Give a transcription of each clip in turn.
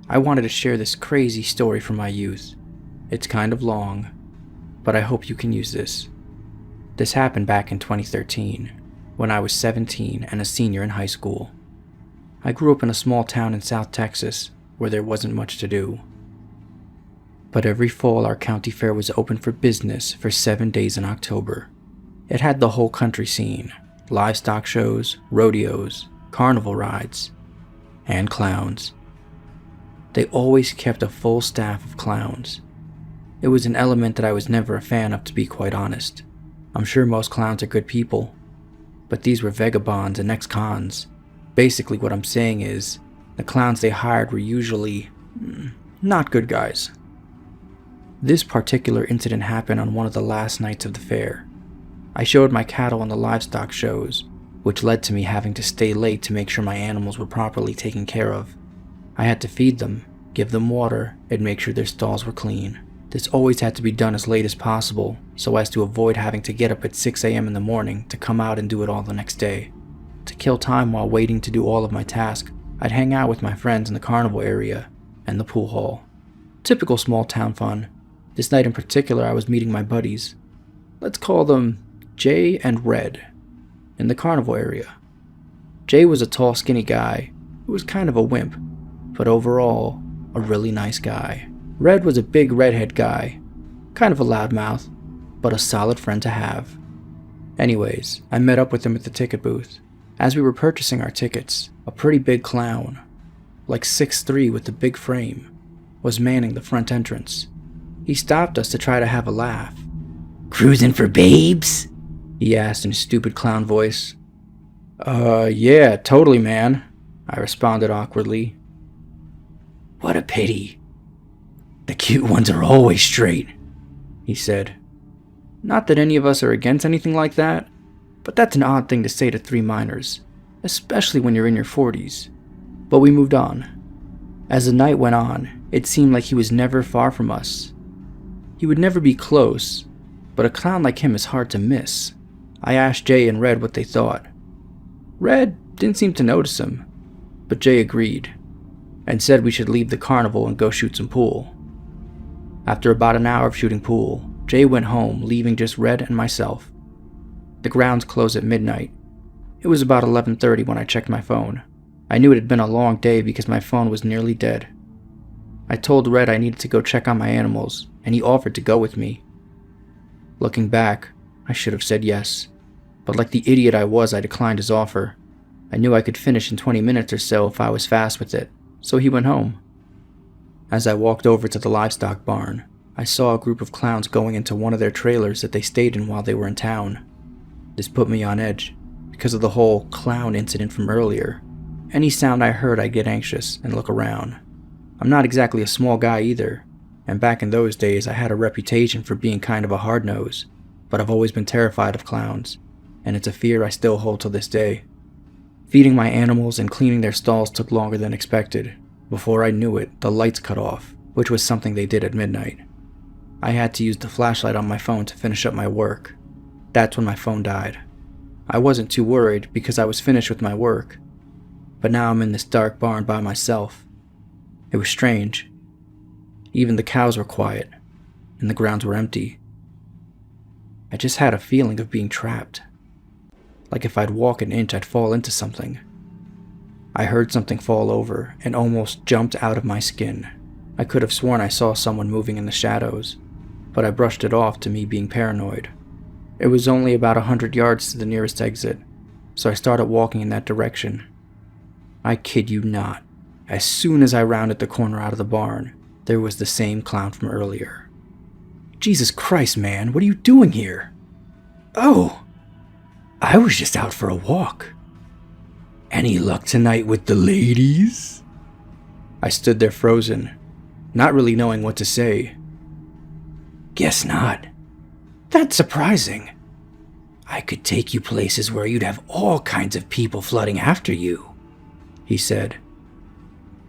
I wanted to share this crazy story from my youth. It's kind of long, but I hope you can use this. This happened back in 2013, when I was 17 and a senior in high school. I grew up in a small town in South Texas where there wasn't much to do. But every fall our county fair was open for business for 7 days in October. It had the whole country scene, livestock shows, rodeos, carnival rides, and clowns. They always kept a full staff of clowns. It was an element that I was never a fan of, to be quite honest. I'm sure most clowns are good people, but these were vagabonds and ex-cons. Basically what I'm saying is, the clowns they hired were usually not good guys. This particular incident happened on one of the last nights of the fair. I showed my cattle on the livestock shows, which led to me having to stay late to make sure my animals were properly taken care of. I had to feed them, give them water, and make sure their stalls were clean. This always had to be done as late as possible, so as to avoid having to get up at 6 a.m. in the morning to come out and do it all the next day. To kill time while waiting to do all of my tasks, I'd hang out with my friends in the carnival area and the pool hall. Typical small town fun. This night in particular I was meeting my buddies. Let's call them Jay and Red, in the carnival area. Jay was a tall, skinny guy who was kind of a wimp, but overall, a really nice guy. Red was a big redhead guy, kind of a loudmouth, but a solid friend to have. Anyways, I met up with him at the ticket booth. As we were purchasing our tickets, a pretty big clown, like 6'3" with a big frame, was manning the front entrance. He stopped us to try to have a laugh. "Cruising for babes?" he asked in a stupid clown voice. Yeah, totally, man," I responded awkwardly. "What a pity. The cute ones are always straight," he said. Not that any of us are against anything like that, but that's an odd thing to say to 3 minors, especially when you're in your 40s. But we moved on. As the night went on, it seemed like he was never far from us. He would never be close, but a clown like him is hard to miss. I asked Jay and Red what they thought. Red didn't seem to notice him, but Jay agreed, and said we should leave the carnival and go shoot some pool. After about an hour of shooting pool, Jay went home, leaving just Red and myself. The grounds closed at midnight. It was about 11:30 when I checked my phone. I knew it had been a long day because my phone was nearly dead. I told Red I needed to go check on my animals, and he offered to go with me. Looking back, I should have said yes, but like the idiot I was, I declined his offer. I knew I could finish in 20 minutes or so if I was fast with it, so he went home. As I walked over to the livestock barn, I saw a group of clowns going into one of their trailers that they stayed in while they were in town. This put me on edge, because of the whole clown incident from earlier. Any sound I heard, I'd get anxious and look around. I'm not exactly a small guy either, and back in those days I had a reputation for being kind of a hard-nose, but I've always been terrified of clowns, and it's a fear I still hold to this day. Feeding my animals and cleaning their stalls took longer than expected. Before I knew it, the lights cut off, which was something they did at midnight. I had to use the flashlight on my phone to finish up my work. That's when my phone died. I wasn't too worried because I was finished with my work, but now I'm in this dark barn by myself. It was strange. Even the cows were quiet, and the grounds were empty. I just had a feeling of being trapped. Like if I'd walk an inch, I'd fall into something. I heard something fall over and almost jumped out of my skin. I could have sworn I saw someone moving in the shadows, but I brushed it off to me being paranoid. It was only about 100 yards to the nearest exit, so I started walking in that direction. I kid you not, as soon as I rounded the corner out of the barn, there was the same clown from earlier. "Jesus Christ, man, what are you doing here?" "Oh, I was just out for a walk. Any luck tonight with the ladies?" I stood there frozen, not really knowing what to say. "Guess not. That's surprising. I could take you places where you'd have all kinds of people flooding after you," he said.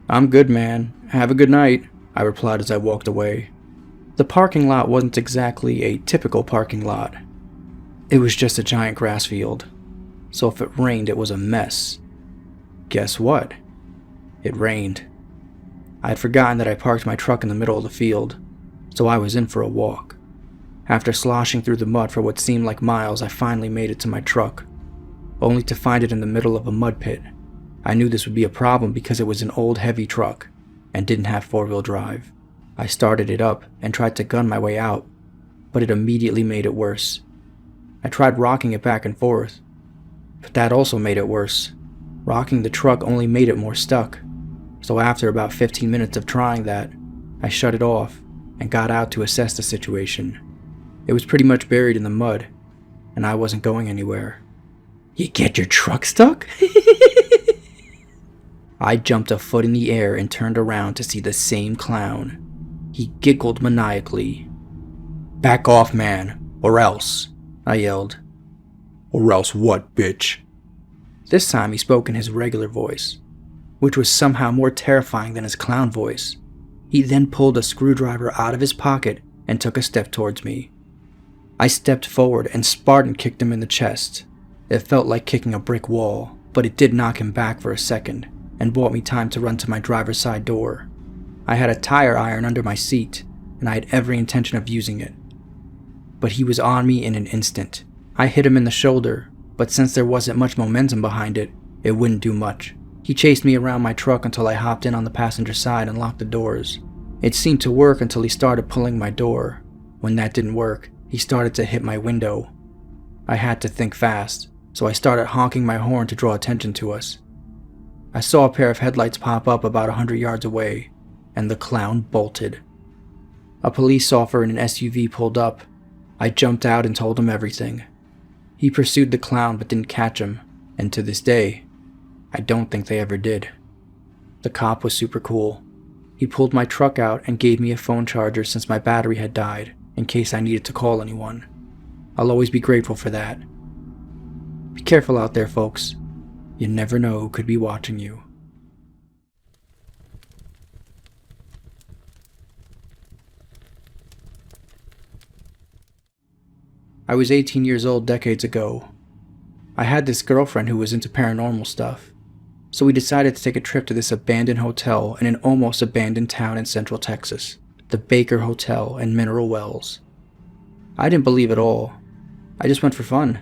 "I'm good, man. Have a good night," I replied as I walked away. The parking lot wasn't exactly a typical parking lot. It was just a giant grass field, so if it rained, it was a mess. Guess what? It rained. I had forgotten that I parked my truck in the middle of the field, so I was in for a walk. After sloshing through the mud for what seemed like miles, I finally made it to my truck, only to find it in the middle of a mud pit. I knew this would be a problem because it was an old heavy truck and didn't have four-wheel drive. I started it up and tried to gun my way out, but it immediately made it worse. I tried rocking it back and forth, but that also made it worse. Rocking the truck only made it more stuck, so after about 15 minutes of trying that, I shut it off and got out to assess the situation. It was pretty much buried in the mud, and I wasn't going anywhere. You get your truck stuck? I jumped a foot in the air and turned around to see the same clown. He giggled maniacally. Back off, man, or else, I yelled. Or else what, bitch? This time he spoke in his regular voice, which was somehow more terrifying than his clown voice. He then pulled a screwdriver out of his pocket and took a step towards me. I stepped forward and Spartan kicked him in the chest. It felt like kicking a brick wall, but it did knock him back for a second and bought me time to run to my driver's side door. I had a tire iron under my seat, and I had every intention of using it. But he was on me in an instant. I hit him in the shoulder, but since there wasn't much momentum behind it, it wouldn't do much. He chased me around my truck until I hopped in on the passenger side and locked the doors. It seemed to work until he started pulling my door. When that didn't work, he started to hit my window. I had to think fast, so I started honking my horn to draw attention to us. I saw a pair of headlights pop up about 100 yards away, and the clown bolted. A police officer in an SUV pulled up. I jumped out and told him everything. He pursued the clown but didn't catch him, and to this day, I don't think they ever did. The cop was super cool. He pulled my truck out and gave me a phone charger since my battery had died, in case I needed to call anyone. I'll always be grateful for that. Be careful out there, folks. You never know who could be watching you. I was 18 years old decades ago. I had this girlfriend who was into paranormal stuff, so we decided to take a trip to this abandoned hotel in an almost abandoned town in central Texas, the Baker Hotel in Mineral Wells. I didn't believe it all. I just went for fun.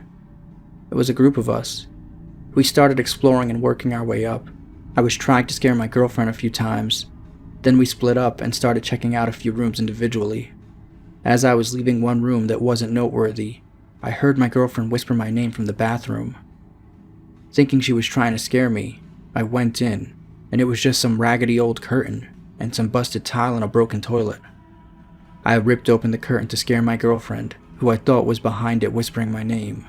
It was a group of us. We started exploring and working our way up. I was trying to scare my girlfriend a few times. Then we split up and started checking out a few rooms individually. As I was leaving one room that wasn't noteworthy, I heard my girlfriend whisper my name from the bathroom. Thinking she was trying to scare me, I went in, and it was just some raggedy old curtain and some busted tile and a broken toilet. I ripped open the curtain to scare my girlfriend, who I thought was behind it whispering my name,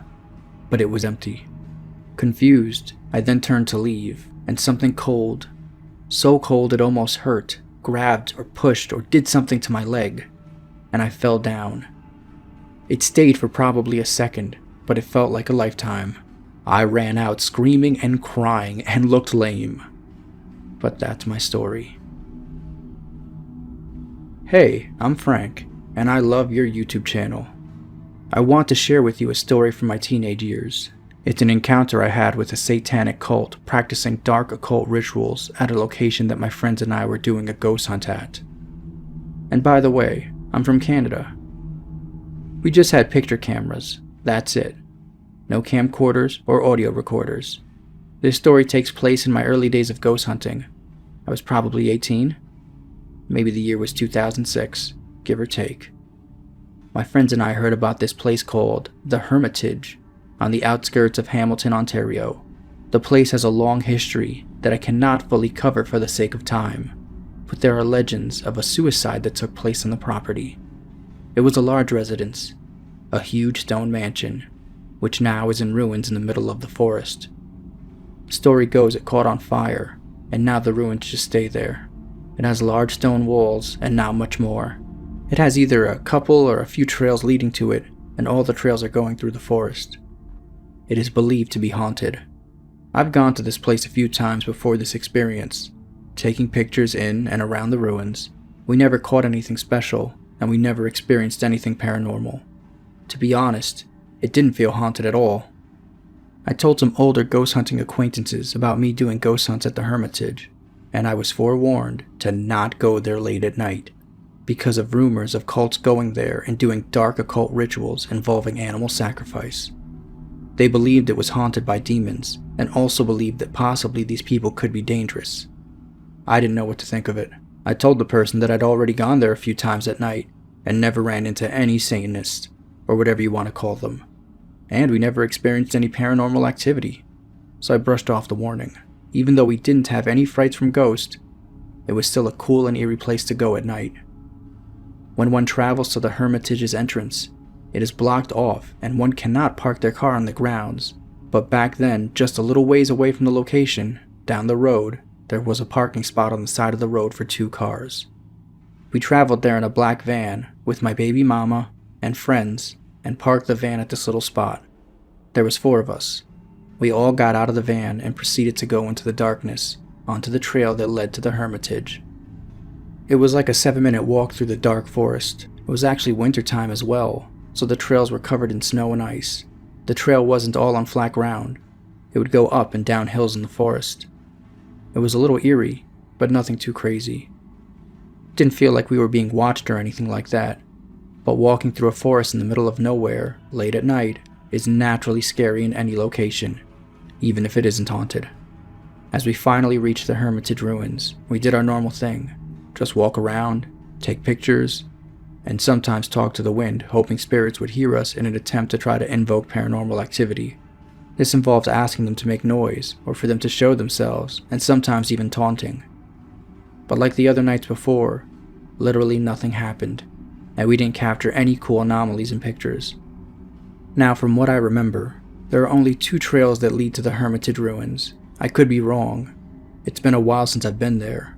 but it was empty. Confused, I then turned to leave, and something cold, so cold it almost hurt, grabbed or pushed or did something to my leg, and I fell down. It stayed for probably a second, but it felt like a lifetime. I ran out screaming and crying and looked lame. But that's my story. Hey, I'm Frank, and I love your YouTube channel. I want to share with you a story from my teenage years. It's an encounter I had with a satanic cult practicing dark occult rituals at a location that my friends and I were doing a ghost hunt at. And by the way, I'm from Canada. We just had picture cameras, that's it. No camcorders or audio recorders. This story takes place in my early days of ghost hunting. I was probably 18. Maybe the year was 2006, give or take. My friends and I heard about this place called The Hermitage on the outskirts of Hamilton, Ontario. The place has a long history that I cannot fully cover for the sake of time, but there are legends of a suicide that took place on the property. It was a large residence, a huge stone mansion, which now is in ruins in the middle of the forest. Story goes it caught on fire, and now the ruins just stay there. It has large stone walls and not much more. It has either a couple or a few trails leading to it, and all the trails are going through the forest. It is believed to be haunted. I've gone to this place a few times before this experience, taking pictures in and around the ruins. We never caught anything special, and we never experienced anything paranormal. To be honest, it didn't feel haunted at all. I told some older ghost hunting acquaintances about me doing ghost hunts at the Hermitage, and I was forewarned to not go there late at night because of rumors of cults going there and doing dark occult rituals involving animal sacrifice. They believed it was haunted by demons and also believed that possibly these people could be dangerous. I didn't know what to think of it. I told the person that I'd already gone there a few times at night and never ran into any Satanists, or whatever you want to call them. And we never experienced any paranormal activity. So I brushed off the warning. Even though we didn't have any frights from ghosts, it was still a cool and eerie place to go at night. When one travels to the Hermitage's entrance, it is blocked off and one cannot park their car on the grounds. But back then, just a little ways away from the location, down the road, there was a parking spot on the side of the road for 2 cars. We traveled there in a black van with my baby mama and friends and parked the van at this little spot. There was 4 of us. We all got out of the van and proceeded to go into the darkness onto the trail that led to the Hermitage. It was like a 7-minute walk through the dark forest. It was actually wintertime as well, so the trails were covered in snow and ice. The trail wasn't all on flat ground. It would go up and down hills in the forest. It was a little eerie, but nothing too crazy. It didn't feel like we were being watched or anything like that, but walking through a forest in the middle of nowhere, late at night, is naturally scary in any location, even if it isn't haunted. As we finally reached the Hermitage ruins, we did our normal thing. Just walk around, take pictures, and sometimes talk to the wind, hoping spirits would hear us in an attempt to try to invoke paranormal activity. This involves asking them to make noise, or for them to show themselves, and sometimes even taunting. But like the other nights before, literally nothing happened, and we didn't capture any cool anomalies in pictures. Now, from what I remember, there are only 2 trails that lead to the Hermitage ruins. I could be wrong. It's been a while since I've been there.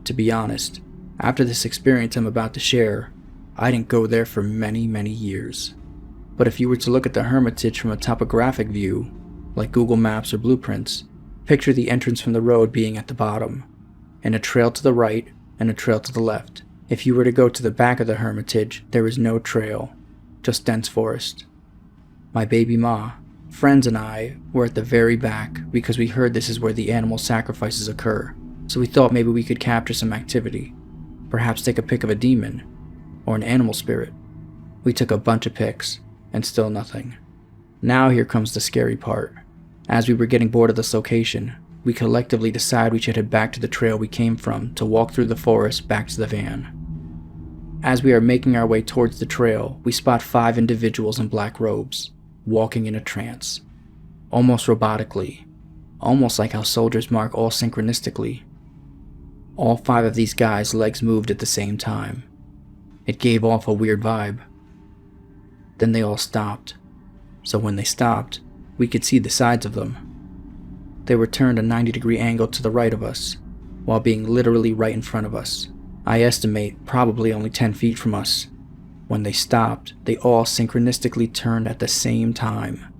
To be honest, after this experience I'm about to share, I didn't go there for many, many years. But if you were to look at the Hermitage from a topographic view, like Google Maps or blueprints, picture the entrance from the road being at the bottom, and a trail to the right and a trail to the left. If you were to go to the back of the Hermitage, there is no trail, just dense forest. My baby ma, friends, and I were at the very back because we heard this is where the animal sacrifices occur, so we thought maybe we could capture some activity, perhaps take a pic of a demon, or an animal spirit. We took a bunch of pics, and still nothing. Now here comes the scary part. As we were getting bored of this location, we collectively decided we should head back to the trail we came from to walk through the forest back to the van. As we are making our way towards the trail, we spot 5 individuals in black robes, walking in a trance, almost robotically, almost like how soldiers mark all synchronistically. All 5 of these guys' legs moved at the same time. It gave off a weird vibe. Then they all stopped, so when they stopped, we could see the sides of them. They were turned a 90-degree angle to the right of us, while being literally right in front of us. I estimate probably only 10 feet from us. When they stopped, they all synchronistically turned at the same time.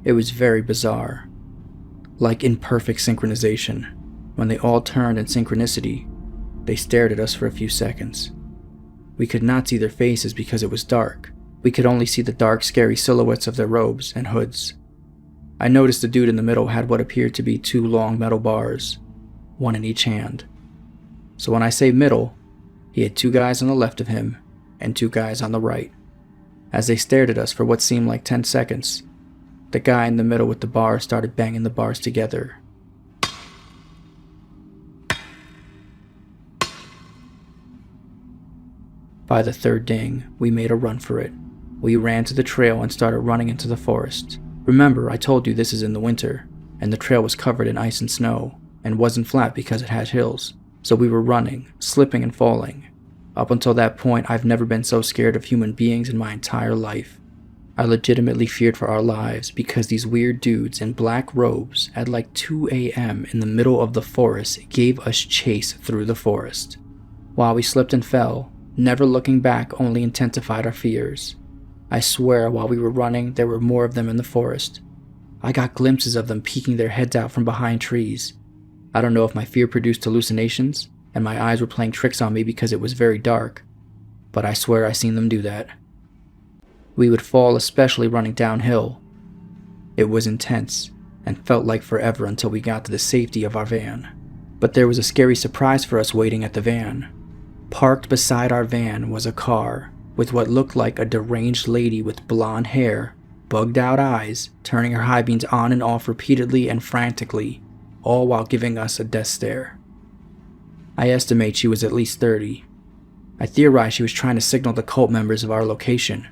It was very bizarre. Like in perfect synchronization. When they all turned in synchronicity, they stared at us for a few seconds. We could not see their faces because it was dark. We could only see the dark, scary silhouettes of their robes and hoods. I noticed the dude in the middle had what appeared to be 2 long metal bars, one in each hand. So when I say middle, he had 2 guys on the left of him and 2 guys on the right. As they stared at us for what seemed like 10 seconds, the guy in the middle with the bars started banging the bars together. By the 3rd ding, we made a run for it. We ran to the trail and started running into the forest. Remember, I told you this is in the winter, and the trail was covered in ice and snow, and wasn't flat because it had hills. So we were running, slipping and falling. Up until that point, I've never been so scared of human beings in my entire life. I legitimately feared for our lives because these weird dudes in black robes at like 2 a.m. in the middle of the forest gave us chase through the forest. While we slipped and fell, never looking back only intensified our fears. I swear while we were running, there were more of them in the forest. I got glimpses of them peeking their heads out from behind trees. I don't know if my fear produced hallucinations, and my eyes were playing tricks on me because it was very dark, but I swear I seen them do that. We would fall, especially running downhill. It was intense, and felt like forever until we got to the safety of our van. But there was a scary surprise for us waiting at the van. Parked beside our van was a car with what looked like a deranged lady with blonde hair, bugged out eyes, turning her high beams on and off repeatedly and frantically, all while giving us a death stare. I estimate she was at least 30. I theorize she was trying to signal the cult members of our location.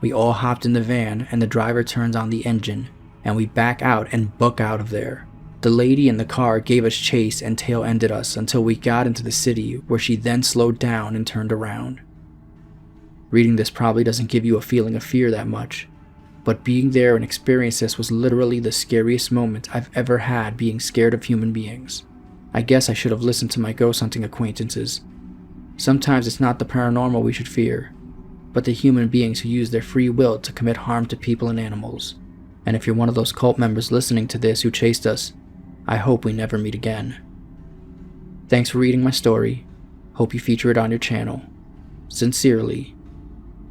We all hopped in the van and the driver turns on the engine, and we back out and book out of there. The lady in the car gave us chase and tail-ended us until we got into the city, where she then slowed down and turned around. Reading this probably doesn't give you a feeling of fear that much, but being there and experiencing this was literally the scariest moment I've ever had being scared of human beings. I guess I should have listened to my ghost hunting acquaintances. Sometimes it's not the paranormal we should fear, but the human beings who use their free will to commit harm to people and animals. And if you're one of those cult members listening to this who chased us, I hope we never meet again. Thanks for reading my story. Hope you feature it on your channel. Sincerely,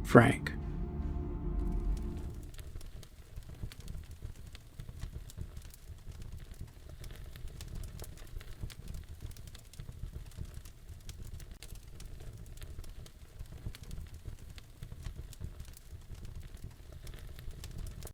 Frank.